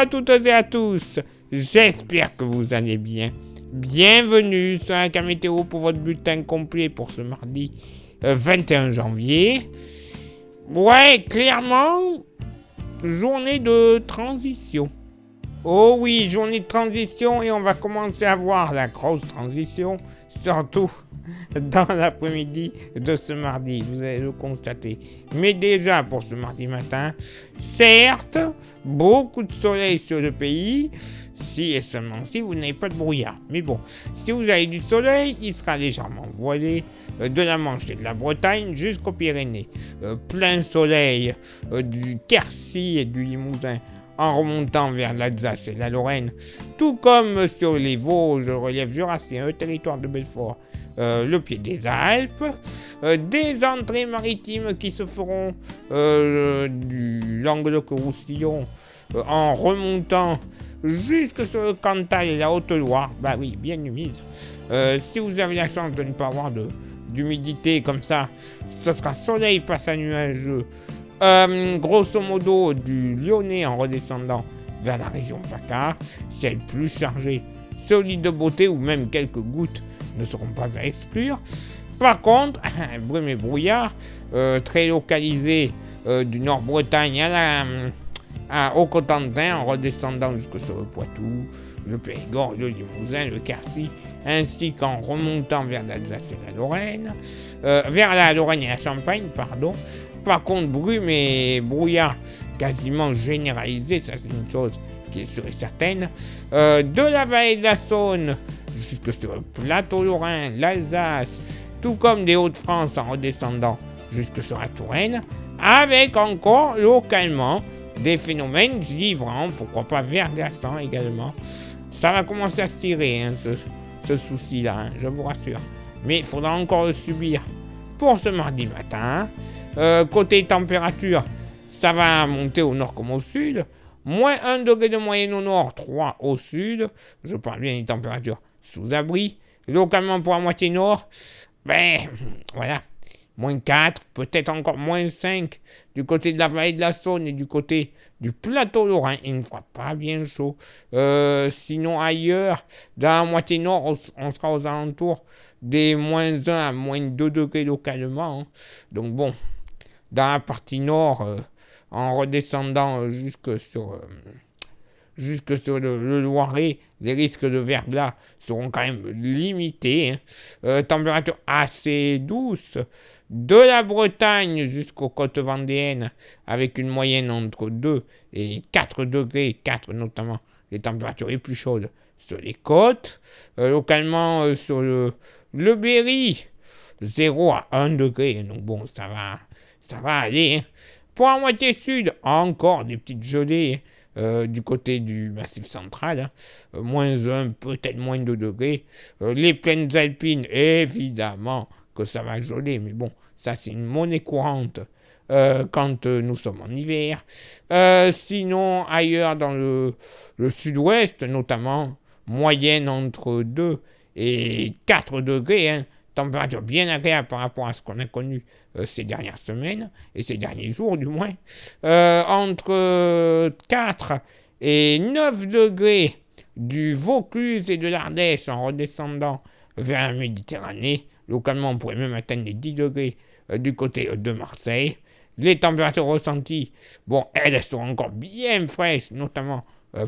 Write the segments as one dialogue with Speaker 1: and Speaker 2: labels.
Speaker 1: à toutes et à tous, j'espère que vous allez bien. Bienvenue sur la carte météo pour votre bulletin complet pour ce mardi 21 janvier. Ouais, clairement, journée de transition. Oh oui, journée de transition et on va commencer à voir la grosse transition, surtout dans l'après-midi de ce mardi, vous allez le constater. Mais déjà pour ce mardi matin, certes, beaucoup de soleil sur le pays, si et seulement si vous n'avez pas de brouillard. Mais bon, si vous avez du soleil, il sera légèrement voilé de la Manche et de la Bretagne jusqu'aux Pyrénées. Plein soleil du Quercy et du Limousin en remontant vers l'Alsace et la Lorraine, tout comme sur les Vosges, le relief jurassien, le territoire de Belfort, le pied des Alpes, des entrées maritimes qui se feront du Languedoc-Roussillon en remontant jusque sur le Cantal et la Haute-Loire, bah oui, bien humide. Si vous avez la chance de ne pas avoir d'humidité comme ça, ce sera soleil passe à nuageux. Grosso modo, du Lyonnais en redescendant vers la région PACA, ciel plus chargé, solide de beauté ou même quelques gouttes ne seront pas à exclure. Par contre, brume et brouillard, très localisé du Nord-Bretagne au Cotentin en redescendant jusque sur le Poitou, le Périgord, le Limousin, le Quercy, ainsi qu'en remontant vers l'Alsace et la Lorraine, vers la Lorraine et la Champagne, pardon. Par contre, brume et brouillard quasiment généralisé, ça c'est une chose qui est sûre et certaine. De la vallée de la Saône jusque sur le plateau lorrain, l'Alsace, tout comme des Hauts-de-France en redescendant jusque sur la Touraine, avec encore localement des phénomènes givrants, pourquoi pas verglaçants également. Ça va commencer à se tirer, hein, ce souci-là, hein, je vous rassure. Mais il faudra encore le subir pour ce mardi matin. Côté température, ça va monter au nord comme au sud. Moins 1 degré de moyenne au nord, 3 au sud. Je parle bien des températures sous abri. Localement pour la moitié nord, voilà. Moins 4, peut-être encore moins 5 du côté de la vallée de la Saône et du côté du plateau lorrain. Il ne fera pas bien chaud. Sinon ailleurs, dans la moitié nord, on sera aux alentours des moins 1 à moins 2 degrés localement. Hein. Donc bon, dans la partie nord, en redescendant jusque sur le Loiret, les risques de verglas seront quand même limités. Hein. Température assez douce de la Bretagne jusqu'aux côtes vendéennes, avec une moyenne entre 2 et 4 degrés, 4 notamment, les températures les plus chaudes sur les côtes. Localement sur le Berry, 0 à 1 degré, donc bon, ça va aller. Hein. Pour la moitié sud, encore des petites gelées du côté du Massif central. Hein. Moins 1, peut-être moins 2 degrés. Les plaines alpines, évidemment que ça va geler, mais bon, ça c'est une monnaie courante quand nous sommes en hiver. Sinon, ailleurs dans le sud-ouest, notamment, moyenne entre 2 et 4 degrés, hein. Température bien agréable par rapport à ce qu'on a connu ces dernières semaines, et ces derniers jours du moins, entre 4 et 9 degrés du Vaucluse et de l'Ardèche en redescendant vers la Méditerranée. Localement, on pourrait même atteindre les 10 degrés du côté de Marseille. Les températures ressenties, bon, elles sont encore bien fraîches, notamment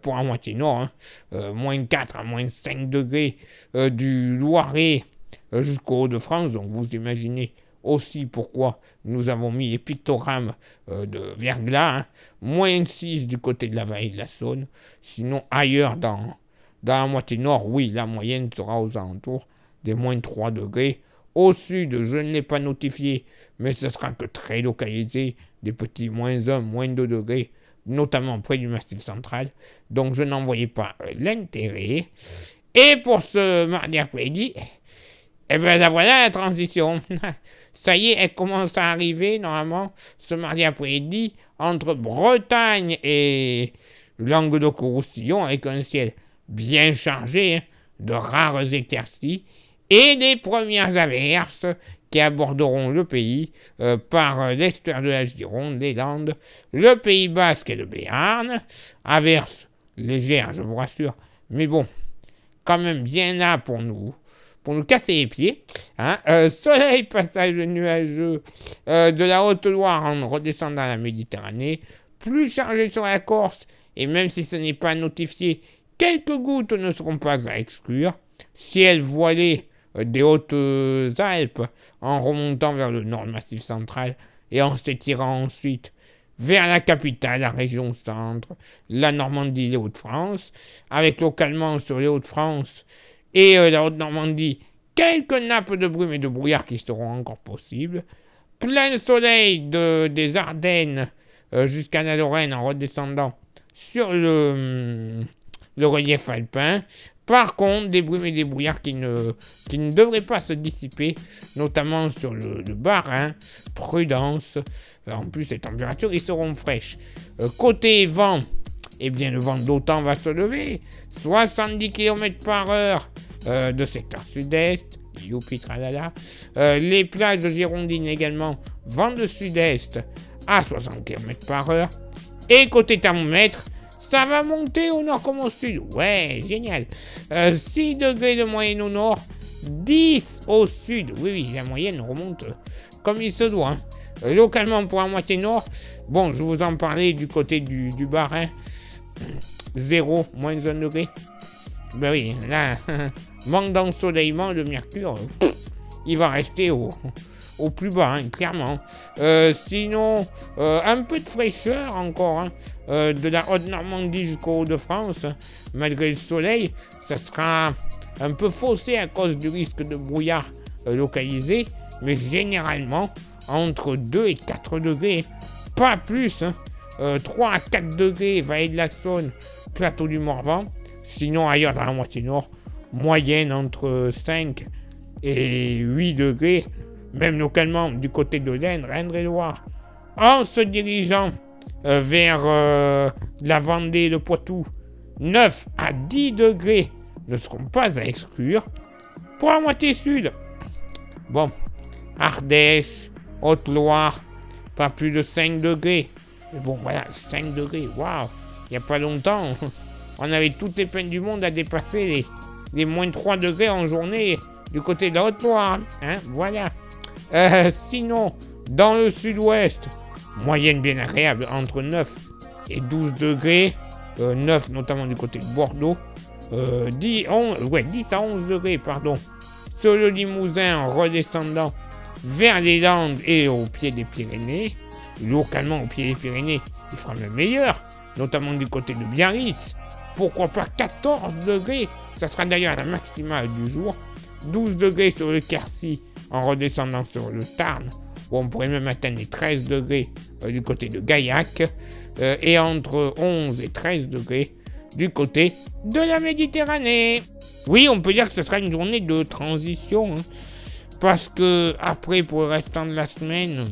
Speaker 1: pour la moitié nord, hein, moins 4 à moins 5 degrés du Loiret jusqu'au Hauts-de-France, donc vous imaginez aussi pourquoi nous avons mis les pictogrammes de verglas, hein. Moins 6 du côté de la vallée de la Saône. Sinon ailleurs dans la moitié nord, oui, la moyenne sera aux alentours des moins 3 degrés. Au sud, je ne l'ai pas notifié, mais ce sera que très localisé, des petits moins 1, moins 2 degrés, notamment près du Massif central, donc je n'en voyais pas l'intérêt. Et pour ce mardi après-midi, eh bien, la voilà la transition. Ça y est, elle commence à arriver, normalement, ce mardi après-midi, entre Bretagne et Languedoc-Roussillon, avec un ciel bien chargé, hein, de rares éclaircies, et des premières averses qui aborderont le pays par l'estuaire de la Gironde, les Landes, le Pays Basque et le Béarn. Averses légère, je vous rassure. Mais bon, quand même bien là pour nous casser les pieds. Hein. Soleil, passage nuageux de la Haute-Loire en redescendant à la Méditerranée, plus chargé sur la Corse, et même si ce n'est pas notifié, quelques gouttes ne seront pas à exclure. Ciel voilé des Hautes-Alpes en remontant vers le nord massif central et en s'étirant ensuite vers la capitale, la région centre, la Normandie, les Hauts-de-France, avec localement sur les Hauts-de-France et la Haute-Normandie, quelques nappes de brume et de brouillard qui seront encore possibles. Plein soleil des Ardennes jusqu'à la Lorraine en redescendant sur le relief alpin. Par contre, des brumes et des brouillards qui ne devraient pas se dissiper, notamment sur le Bas-Rhin. Prudence. En plus, les températures ils seront fraîches. Côté vent, eh bien, le vent d'OTAN va se lever. 70 km/h de secteur sud-est. Youpi tralala. Les plages de Girondine également, vent de sud-est à 60 km/h. Et côté thermomètre, ça va monter au nord comme au sud. Ouais, génial. 6 degrés de moyenne au nord, 10 au sud. Oui, la moyenne remonte comme il se doit. Hein. Localement pour la moitié nord, bon, je vous en parlais du côté du Bas-Rhin. 0, moins 1 degré. Ben oui, là, manque d'ensoleillement, le mercure, il va rester au plus bas, hein, clairement. Sinon, un peu de fraîcheur encore, hein, de la Haute-Normandie jusqu'au Hauts-de-France, malgré le soleil, ça sera un peu faussé à cause du risque de brouillard localisé, mais généralement entre 2 et 4 degrés, pas plus, hein. 3 à 4 degrés, vallée de la Saône, plateau du Morvan. Sinon, ailleurs dans la moitié nord, moyenne entre 5 et 8 degrés, même localement du côté de l'Indre, Indre-et-Loire, en se dirigeant vers la Vendée, le Poitou, 9 à 10 degrés ne seront pas à exclure. Pour la moitié sud, bon, Ardèche, Haute-Loire, pas plus de 5 degrés. Mais bon, voilà, 5 degrés, waouh, il n'y a pas longtemps, on avait toutes les peines du monde à dépasser les moins 3 degrés en journée du côté de la Haute-Loire, hein, voilà. Sinon, dans le sud-ouest, moyenne bien agréable entre 9 et 12 degrés, 9 notamment du côté de Bordeaux, 10 à 11 degrés, pardon, sur le Limousin en redescendant vers les Landes et au pied des Pyrénées. Localement au pied des Pyrénées, il fera même meilleur, notamment du côté de Biarritz. Pourquoi pas 14 degrés, ça sera d'ailleurs la maximale du jour. 12 degrés sur le Quercy en redescendant sur le Tarn, où on pourrait même atteindre les 13 degrés du côté de Gaillac, et entre 11 et 13 degrés du côté de la Méditerranée. Oui, on peut dire que ce sera une journée de transition, hein, parce que après, pour le restant de la semaine,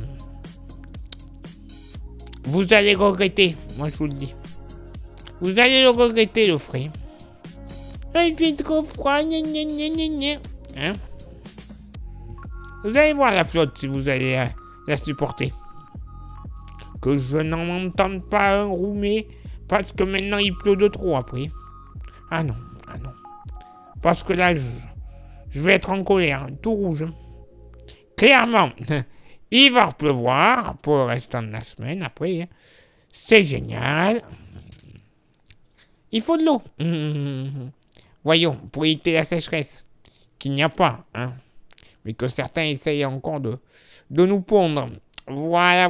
Speaker 1: vous allez regretter, moi je vous le dis. Vous allez le regretter, le frais. Il fait trop froid, hein? Vous allez voir la flotte si vous allez la supporter. Que je n'en entende pas un roumer, parce que maintenant il pleut de trop après. Ah non. Parce que là, je vais être en colère, hein, tout rouge. Clairement, il va pleuvoir pour le restant de la semaine après. Hein. C'est génial. Il faut de l'eau. Voyons, pour éviter la sécheresse, qu'il n'y a pas, hein, mais que certains essayent encore de nous pondre. Voilà.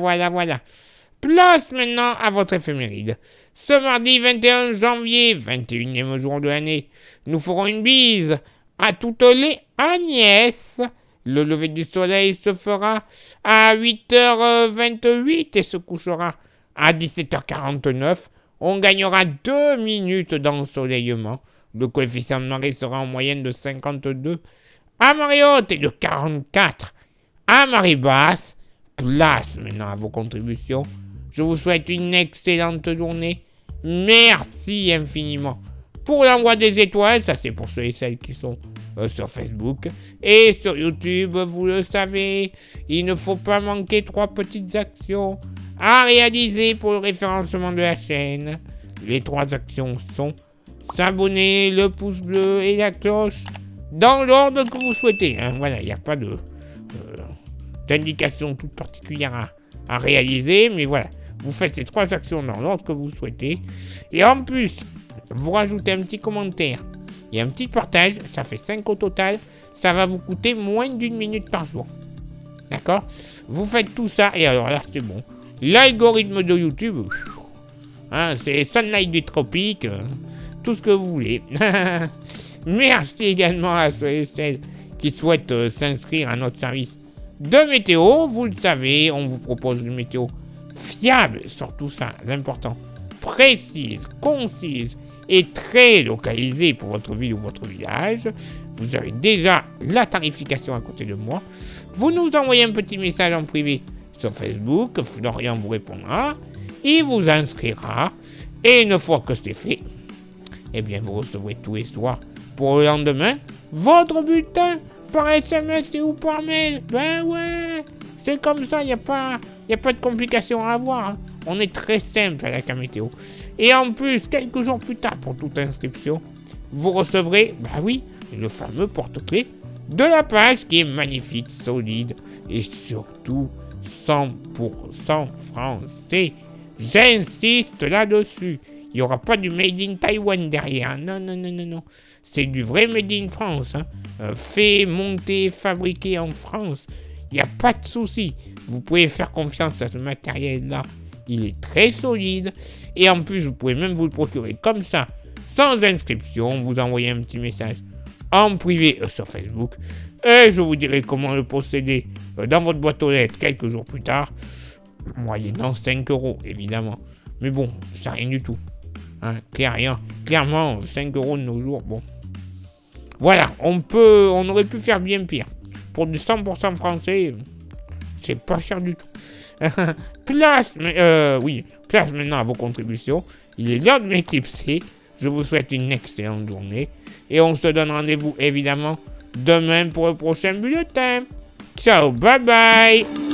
Speaker 1: Place maintenant à votre éphéméride. Ce mardi 21 janvier, 21e jour de l'année, nous ferons une bise à toutes les Agnès. Le lever du soleil se fera à 8h28 et se couchera à 17h49. On gagnera 2 minutes d'ensoleillement. Le coefficient de marée sera en moyenne de 52 à marée haute et de 44 à marée basse. Place maintenant à vos contributions. Je vous souhaite une excellente journée. Merci infiniment pour l'envoi des étoiles. Ça, c'est pour ceux et celles qui sont sur Facebook. Et sur YouTube, vous le savez, il ne faut pas manquer 3 petites actions à réaliser pour le référencement de la chaîne. Les 3 actions sont s'abonner, le pouce bleu et la cloche dans l'ordre que vous souhaitez. Hein. Voilà, il n'y a pas d'indication toute particulière à réaliser, mais voilà. Vous faites ces 3 actions dans l'ordre que vous souhaitez. Et en plus, vous rajoutez un petit commentaire et un petit partage. Ça fait 5 au total. Ça va vous coûter moins d'1 minute par jour. D'accord? Vous faites tout ça et alors là, c'est bon. L'algorithme de YouTube, hein, c'est Sunlight des tropiques, tout ce que vous voulez. Merci également à ceux et celles qui souhaitent s'inscrire à notre service de météo. Vous le savez, on vous propose une météo fiable, surtout ça, l'important, précise, concise et très localisée pour votre ville ou votre village. Vous avez déjà la tarification à côté de moi. Vous nous envoyez un petit message en privé sur Facebook, Florian vous répondra, il vous inscrira, et une fois que c'est fait, eh bien vous recevrez tous les soirs pour le lendemain votre bulletin par SMS ou par mail. Ben ouais, c'est comme ça, il n'y a pas de complications à avoir. Hein. On est très simple à la Camétéo. Et en plus, quelques jours plus tard, pour toute inscription, vous recevrez, bah oui, le fameux porte-clés de la page qui est magnifique, solide et surtout 100% français. J'insiste là-dessus. Il n'y aura pas du Made in Taiwan derrière. Non. C'est du vrai Made in France. Hein. Fait, monté, fabriqué en France. Il n'y a pas de souci. Vous pouvez faire confiance à ce matériel-là. Il est très solide. Et en plus, vous pouvez même vous le procurer comme ça, sans inscription. Vous envoyez un petit message en privé sur Facebook. Et je vous dirai comment le posséder dans votre boîte aux lettres quelques jours plus tard. Moyennant 5 €, évidemment. Mais bon, c'est rien du tout. Hein, clairement, 5 € de nos jours, bon. Voilà, on aurait pu faire bien pire. Pour du 100% français, c'est pas cher du tout. Place maintenant à vos contributions. Il est l'heure de m'éclipser. Je vous souhaite une excellente journée. Et on se donne rendez-vous, évidemment, demain pour le prochain bulletin. Ciao, bye bye.